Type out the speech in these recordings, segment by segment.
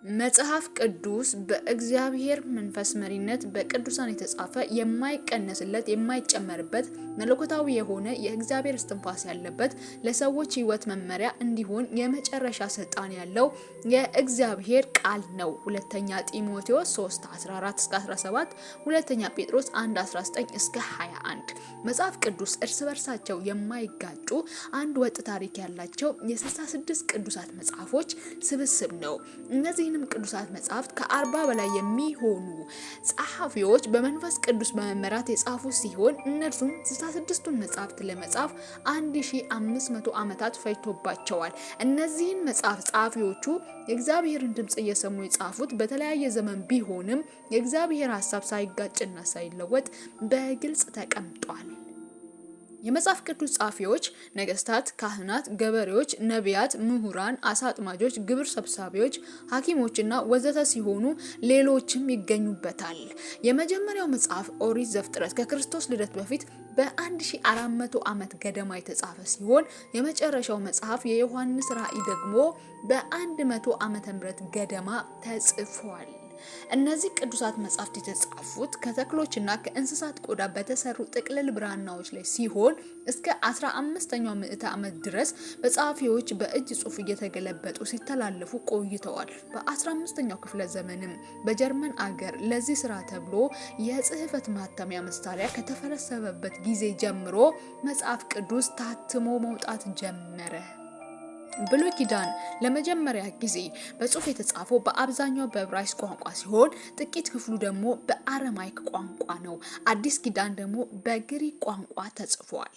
መጽሐፍ ቅዱስ በእግዚአብሔር መንፈስ መሪነት በቅዱሳን የተጻፈ የማይቀነስለት የማይጨመርበት መለኮታዊ የሆነ የእግዚአብሔር እስትንፋስ ያለበት ለሰዎች ሕይወት መመሪያ እንዲሆን የመጨረሻ ስልጣን ያለው የእግዚአብሔር ቃል ነው። ሁለተኛ ጢሞቴዎስ 3:14-17፣ ሁለተኛ ጴጥሮስ 1:19-21። መጽሐፍ ቅዱስ እርስ በርሳቸው የማይጋጩ አንድ ወጥ ታሪክ ያላቸው የ66 ቅዱሳት መጽሐፎች ስብስብ ነው። እነዚህንም ቅዱሳት መጽሐፍት ከ40 በላይ የሚሆኑ ጸሐፊዎች በመንፈስ ቅዱስ በመመራት የጻፉ ሲሆን እነርሱም 66ቱን መጽሐፍት ለመጻፍ 1500 ዓመታት ፈጅቶባቸዋል። እነዚህን መጽሐፍ ጸሐፊዎቹ የእግዚአብሔርን ድምጽ እየሰሙ የጻፉት በተለያየ ዘመን ቢሆንም የእግዚአብሔር ሐሳብ ሳይጋጭና ሳይለወጥ በግልጽ ተቀምጧል። የመጽሐፍ ቅዱስ ጸሐፊዎች ነገስታት፣ ካህናት፣ ገበሬዎች፣ ነቢያት፣ ምሁራን፣ አሳ አጥማጆች፣ ግብር ሰብሳቢዎች፣ ሐኪሞችና ወዘተ ሲሆኑ ሌሎችም ይገኙበታል። የመጀመሪያው መጽሐፍ ኦሪት ዘፍጥረት ከክርስቶስ ልደት በፊት በ1400 ዓመት ገደማ የተጻፈ ሲሆን የመጨረሻው መጽሐፍ የዮሐንስ ራእይ ደግሞ በ100 ዓመተ ምህረት ገደማ ተጽፏል። እነዚህ ቅዱሳት መጻሕፍት የተጻፉት ከተክሎችና ከእንስሳት ቆዳ በተሰሩ ጥቅልል ብራናዎች ላይ ሲሆን እስከ 15ኛው ምዕተ ዓመት ድረስ በጸሐፊዎች በእጅ ጽሑፍ እየተገለበጡ ሲተላለፉ ቆይተዋል። በ15ኛው ክፍለ ዘመንም በጀርመን አገር ለዚህ ስራ ተብሎ የጽሕፈት ማተሚያ መሳሪያ ከተፈለሰፈበት ጊዜ ጀምሮ መጽሐፍ ቅዱስ ታትሞ መውጣት ጀመረ። ብሉይ ኪዳን ለመጀመሪያ ጊዜ በጽሑፍ የተጻፈው በአብዛኛው በዕብራይስጥ ቋንቋ ሲሆን ጥቂት ክፍሉ ደግሞ በአረማይክ ቋንቋ ነው። አዲስ ኪዳን ደግሞ በግሪክ ቋንቋ ተጽፏል።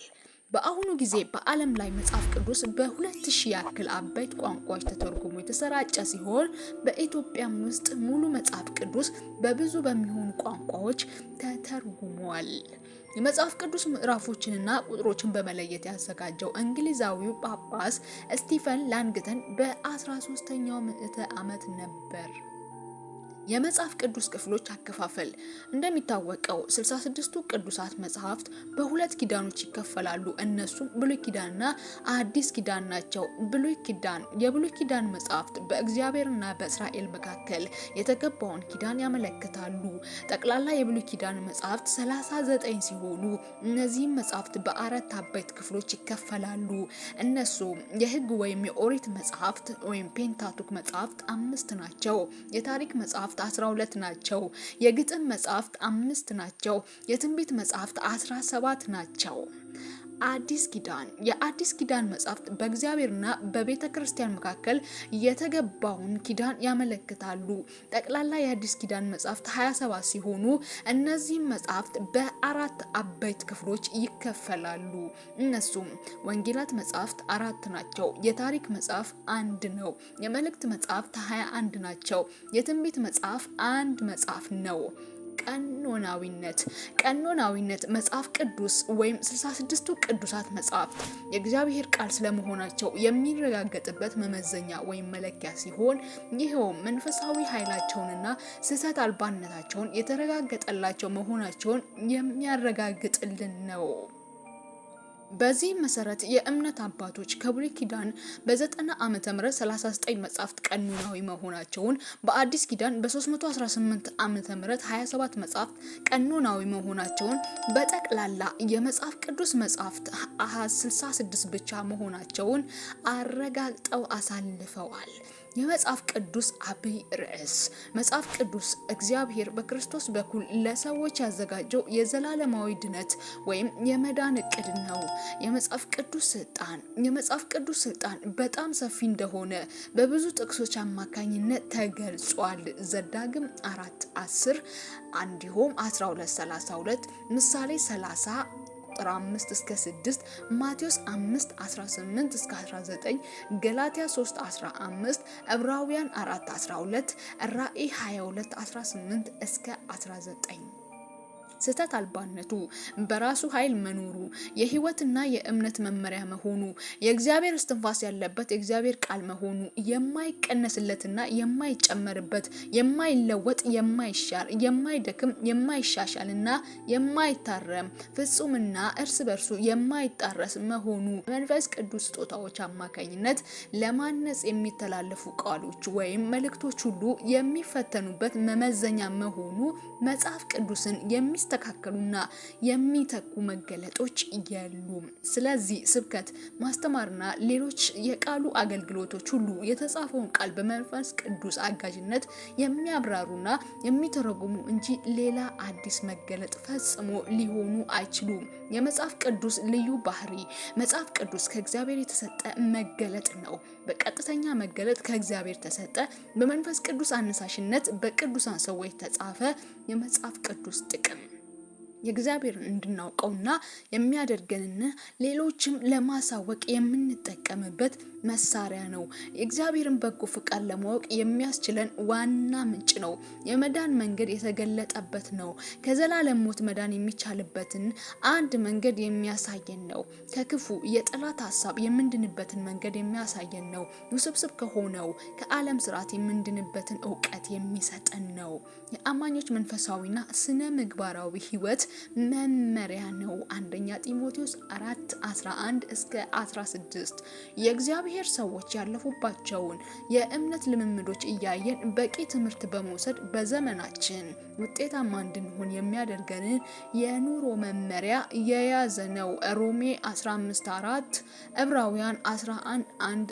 በአሁኑ ጊዜ በዓለም ላይ መጽሐፍ ቅዱስ በ2000 ያክል አበይት ቋንቋዎች ተተርጉሞ የተሰራጨ ሲሆን በኢትዮጵያም ውስጥ ሙሉ መጽሐፍ ቅዱስ በብዙ በሚሆኑ ቋንቋዎች ተተርጉሟል። የመጽሐፍ ቅዱስ ምዕራፎችንና ቁጥሮችን በመለየት ያዘጋጀው እንግሊዛዊው ጳጳስ ስቲፈን ላንግተን በ13ኛው ምዕተ ዓመት ነበር። የመጽሐፍ ቅዱስ ክፍሎች አከፋፈል እንደሚታወቀው 66ቱ ቅዱሳት መጽሐፍት በሁለት ኪዳኖች ይከፈላሉ። እነሱም ብሉይ ኪዳንና አዲስ ኪዳን ናቸው። ብሉይ ኪዳን የብሉይ ኪዳን መጽሐፍት በእግዚአብሔርና በእስራኤል መካከል የተገባውን ኪዳን ያመለክታሉ። ጠቅላላ የብሉይ ኪዳን መጽሐፍት 39 ሲሆኑ እነዚህም መጽሐፍት በአራት አበይት ክፍሎች ይከፈላሉ። እነሱም የሕግ ወይም የኦሪት መጽሐፍት ወይም ፔንታቱክ መጽሐፍት 5 ናቸው። የታሪክ መጽሐፍት 12 ናቸው። የግጥም መጽሐፍት 5 ናቸው። የትንቢት መጽሐፍት 17 ናቸው። አዲስ ኪዳን የአዲስ ኪዳን መጽሐፍት በእግዚአብሔርና በቤተ ክርስቲያን መካከል የተገባውን ኪዳን ያመለክታሉ። ጠቅላላ የአዲስ ኪዳን መጽሐፍት 27 ሲሆኑ እነዚህም መጽሐፍት በአራት አበይት ክፍሎች ይከፈላሉ። እነሱም ወንጌላት መጽሐፍት 4 ናቸው። የታሪክ መጽሐፍ 1 ነው። የመልእክት መጽሐፍት 21 ናቸው። የትንቢት መጽሐፍ 1 መጽሐፍ ነው። ቀኖናዊነት መጽሐፍ ቅዱስ ወይም 66ቱ ቅዱሳት መጽሐፍት የእግዚአብሔር ቃል ስለመሆናቸው የሚረጋገጥበት መመዘኛ ወይም መለኪያ ሲሆን ይኸውም መንፈሳዊ ኃይላቸውንና ስህተት አልባነታቸውን የተረጋገጠላቸው መሆናቸውን የሚያረጋግጥልን ነው። በዚህ መሰረት የእምነት አባቶች ከብሉይ ኪዳን በ90 ዓመተ ምህረት 39 መጽሐፍት ቀኖናዊ መሆናቸውን፣ በአዲስ ኪዳን በ318 ዓመተ ምህረት 27 መጽሐፍት ቀኖናዊ መሆናቸውን፣ በጠቅላላ የመጽሐፍ ቅዱስ መጽሐፍት 66 ብቻ መሆናቸውን አረጋግጠው አሳልፈዋል። የመጽሐፍ ቅዱስ አብይ ርዕስ መጽሐፍ ቅዱስ እግዚአብሔር በክርስቶስ በኩል ለሰዎች ያዘጋጀው የዘላለማዊ ድነት ወይም የመዳን እቅድ ነው። የመጽሐፍ ቅዱስ ስልጣን በጣም ሰፊ እንደሆነ በብዙ ጥቅሶች አማካኝነት ተገልጿል። ዘዳግም 4:10 እንዲሁም 12:32 ምሳሌ 30 ቁጥር 5-6 ማቴዎስ 5:18-19 ገላትያ 3:15 ዕብራውያን 4:12 ራእይ 22:18-19 ስህተት አልባነቱ፣ በራሱ ኃይል መኖሩ፣ የህይወትና የእምነት መመሪያ መሆኑ፣ የእግዚአብሔር እስትንፋስ ያለበት የእግዚአብሔር ቃል መሆኑ፣ የማይቀነስለትና የማይጨመርበት፣ የማይለወጥ፣ የማይሻር፣ የማይደክም፣ የማይሻሻልና የማይታረም፣ ፍጹምና እርስ በርሱ የማይጣረስ መሆኑ፣ መንፈስ ቅዱስ ስጦታዎች አማካኝነት ለማነጽ የሚተላለፉ ቃሎች ወይም መልእክቶች ሁሉ የሚፈተኑበት መመዘኛ መሆኑ መጽሐፍ ቅዱስን የሚስተካከሉና የሚተኩ መገለጦች የሉም። ስለዚህ ስብከት፣ ማስተማርና ሌሎች የቃሉ አገልግሎቶች ሁሉ የተጻፈውን ቃል በመንፈስ ቅዱስ አጋዥነት የሚያብራሩና የሚተረጉሙ እንጂ ሌላ አዲስ መገለጥ ፈጽሞ ሊሆኑ አይችሉም። የመጽሐፍ ቅዱስ ልዩ ባህሪ፣ መጽሐፍ ቅዱስ ከእግዚአብሔር የተሰጠ መገለጥ ነው። በቀጥተኛ መገለጥ ከእግዚአብሔር ተሰጠ። በመንፈስ ቅዱስ አነሳሽነት በቅዱሳን ሰዎች ተጻፈ። የመጽሐፍ ቅዱስ ጥቅም የእግዚአብሔርን እንድናውቀውና የሚያደርገንን ሌሎችም ለማሳወቅ የምንጠቀምበት መሳሪያ ነው። የእግዚአብሔርን በጎ ፍቃድ ለማወቅ የሚያስችለን ዋና ምንጭ ነው። የመዳን መንገድ የተገለጠበት ነው። ከዘላለም ሞት መዳን የሚቻልበትን አንድ መንገድ የሚያሳየን ነው። ከክፉ የጠላት ሐሳብ የምንድንበትን መንገድ የሚያሳየን ነው። ውስብስብ ከሆነው ከዓለም ስርዓት የምንድንበትን ዕውቀት የሚሰጠን ነው። የአማኞች መንፈሳዊና ስነ ምግባራዊ ህይወት መመሪያ ነው። አንደኛ ጢሞቴዎስ 4:11 እስከ 16 የእግዚአብሔር ሰዎች ያለፉባቸውን የእምነት ልምምዶች እያየን በቂ ትምህርት በመውሰድ በዘመናችን ውጤታማ እንድንሆን የሚያደርገንን የኑሮ መመሪያ የያዘ ነው። ሮሜ 15:4 ዕብራውያን 11:1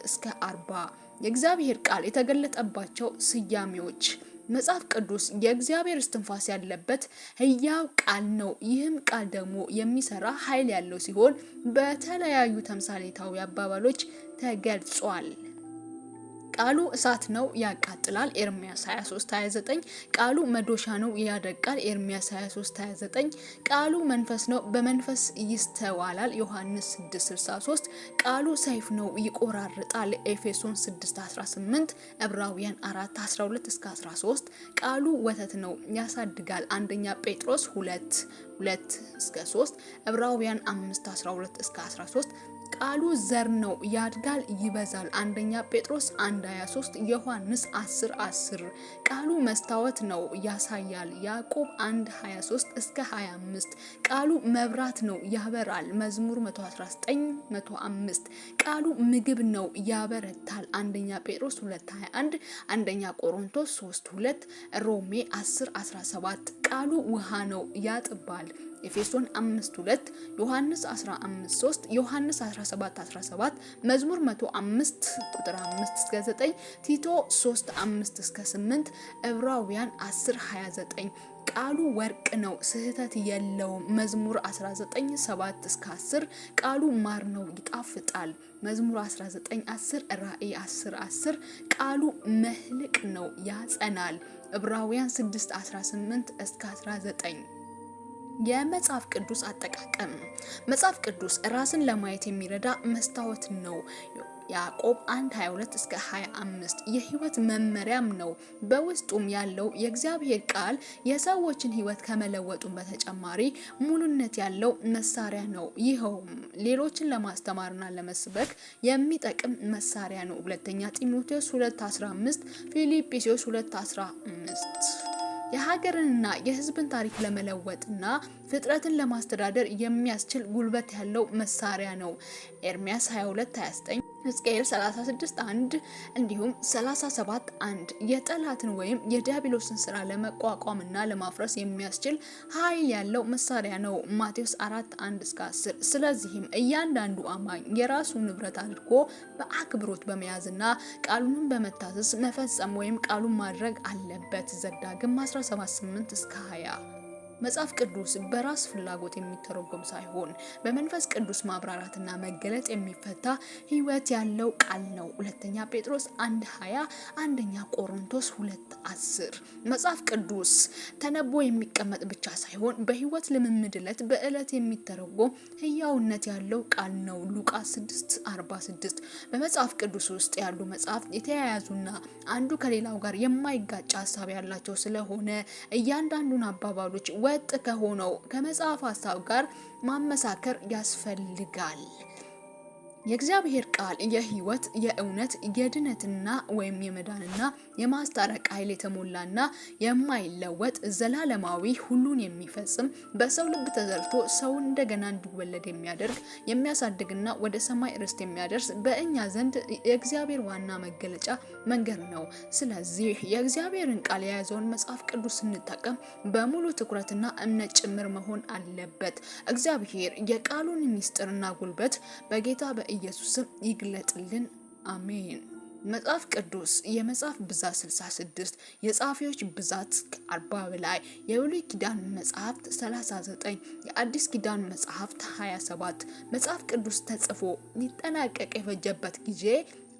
እስከ 40 የእግዚአብሔር ቃል የተገለጠባቸው ስያሜዎች መጽሐፍ ቅዱስ የእግዚአብሔር እስትንፋስ ያለበት ሕያው ቃል ነው። ይህም ቃል ደግሞ የሚሰራ ኃይል ያለው ሲሆን በተለያዩ ተምሳሌታዊ አባባሎች ተገልጿል። ቃሉ እሳት ነው ያቃጥላል ኤርሚያስ 23:29 ቃሉ መዶሻ ነው ያደቃል ኤርሚያስ 23:29 ቃሉ መንፈስ ነው በመንፈስ ይስተዋላል ዮሐንስ 6:63 ቃሉ ሰይፍ ነው ይቆራርጣል ኤፌሶን 6:18 ዕብራውያን 4:12 እስከ 13 ቃሉ ወተት ነው ያሳድጋል አንደኛ ጴጥሮስ 2:2 እስከ 3 ዕብራውያን 5:12 እስከ 13 ቃሉ ዘር ነው ያድጋል ይበዛል አንደኛ ጴጥሮስ 1:23 ዮሐንስ 10:10 ቃሉ መስታወት ነው ያሳያል ያዕቆብ 1:23 እስከ 25 ቃሉ መብራት ነው ያበራል መዝሙር 119:105 ቃሉ ምግብ ነው ያበረታል አንደኛ ጴጥሮስ 2:21 አንደኛ ቆሮንቶስ 3:2 ሮሜ 10:17 ቃሉ ውሃ ነው ያጥባል ኤፌሶን 5:2 ዮሐንስ 15:3 ዮሐንስ 17:17 መዝሙር 105 ቁጥር 5 እስከ 9 ቲቶ 3:5 እስከ 8 ዕብራውያን 10:29 ቃሉ ወርቅ ነው ስህተት የለውም መዝሙር 19:7 እስከ 10 ቃሉ ማር ነው ይጣፍጣል መዝሙር 19:10 ራእይ 10:10 ቃሉ መህልቅ ነው ያጸናል ዕብራውያን 6:18 እስከ 19 የመጽሐፍ ቅዱስ አጠቃቀም መጽሐፍ ቅዱስ ራስን ለማየት የሚረዳ መስታወት ነው ያዕቆብ 1:22 እስከ 25 የህይወት መመሪያም ነው በውስጡም ያለው የእግዚአብሔር ቃል የሰዎችን ህይወት ከመለወጡም በተጨማሪ ሙሉነት ያለው መሳሪያ ነው ይኸውም ሌሎችን ለማስተማርና ለመስበክ የሚጠቅም መሳሪያ ነው ሁለተኛ ጢሞቴዎስ 2:15 ፊልጵስዩስ 2:15 የሀገርንና የህዝብን ታሪክ ለመለወጥና ፍጥረትን ለማስተዳደር የሚያስችል ጉልበት ያለው መሳሪያ ነው ኤርሚያስ 22:29 ሕዝቅኤል 36:1 እንዲሁም 37:1 የጠላትን ወይም የዲያብሎስን ስራ ለመቋቋምና ለማፍረስ የሚያስችል ኃይል ያለው መሳሪያ ነው ማቴዎስ 4:1 እስከ 10 ስለዚህም እያንዳንዱ አማኝ የራሱ ንብረት አድርጎ በአክብሮት በመያዝና ቃሉን በመታዘዝ መፈጸም ወይም ቃሉን ማድረግ አለበት ዘዳግም 17:8 እስከ 20 መጽሐፍ ቅዱስ በራስ ፍላጎት የሚተረጎም ሳይሆን በመንፈስ ቅዱስ ማብራራትና መገለጥ የሚፈታ ህይወት ያለው ቃል ነው ሁለተኛ ጴጥሮስ 1:20 አንደኛ ቆሮንቶስ 2:10 መጽሐፍ ቅዱስ ተነቦ የሚቀመጥ ብቻ ሳይሆን በህይወት ልምምድ በዕለት የሚተረጎም ህያውነት ያለው ቃል ነው ሉቃስ 6:46 በመጽሐፍ ቅዱስ ውስጥ ያሉ መጽሐፍት የተያያዙና አንዱ ከሌላው ጋር የማይጋጭ ሐሳብ ያላቸው ስለሆነ እያንዳንዱን አባባሎች ወጥ ከሆነው ከመጽሐፍ ሐሳብ ጋር ማመሳከር ያስፈልጋል። የእግዚአብሔር ቃል የህይወት፣ የእውነት፣ የድነትና ወይም የመዳንና የማስታረቅ ኃይል የተሞላና የማይለወጥ ዘላለማዊ ሁሉን የሚፈጽም በሰው ልብ ተዘርቶ ሰውን እንደገና እንዲወለድ የሚያደርግ የሚያሳድግና ወደ ሰማይ ርስት የሚያደርስ በእኛ ዘንድ የእግዚአብሔር ዋና መገለጫ መንገድ ነው። ስለዚህ የእግዚአብሔርን ቃል የያዘውን መጽሐፍ ቅዱስ ስንጠቀም በሙሉ ትኩረትና እምነት ጭምር መሆን አለበት። እግዚአብሔር የቃሉን ምስጢርና ጉልበት በጌታ ኢየሱስም ይግለጥልን። አሜን። መጽሐፍ ቅዱስ የመጽሐፍ ብዛት 66፣ የጻፊዎች ብዛት 40 በላይ፣ የብሉይ ኪዳን መጽሐፍት 39፣ የአዲስ ኪዳን መጽሐፍት 27። መጽሐፍ ቅዱስ ተጽፎ ሊጠናቀቅ የፈጀበት ጊዜ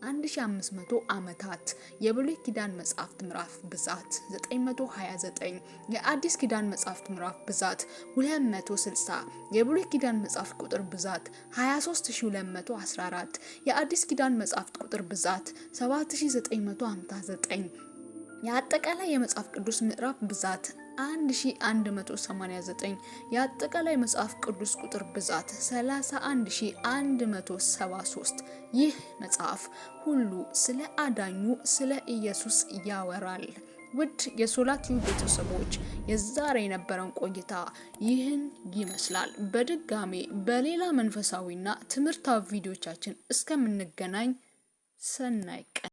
1500 ዓመታት። የብሉይ ኪዳን መጽሐፍት ምዕራፍ ብዛት 929፣ የአዲስ ኪዳን መጽሐፍት ምዕራፍ ብዛት 260፣ የብሉይ ኪዳን መጽሐፍት ቁጥር ብዛት 23214፣ የአዲስ ኪዳን መጽሐፍት ቁጥር ብዛት 7959፣ የአጠቃላይ የመጽሐፍ ቅዱስ ምዕራፍ ብዛት 1189፣ የአጠቃላይ መጽሐፍ ቅዱስ ቁጥር ብዛት 31173። ይህ መጽሐፍ ሁሉ ስለ አዳኙ ስለ ኢየሱስ ያወራል። ውድ የሶላቲዩብ ቤተሰቦች የዛሬ የነበረን ቆይታ ይህን ይመስላል። በድጋሜ በሌላ መንፈሳዊና ትምህርታዊ ቪዲዮቻችን እስከምንገናኝ ሰናይ ቀን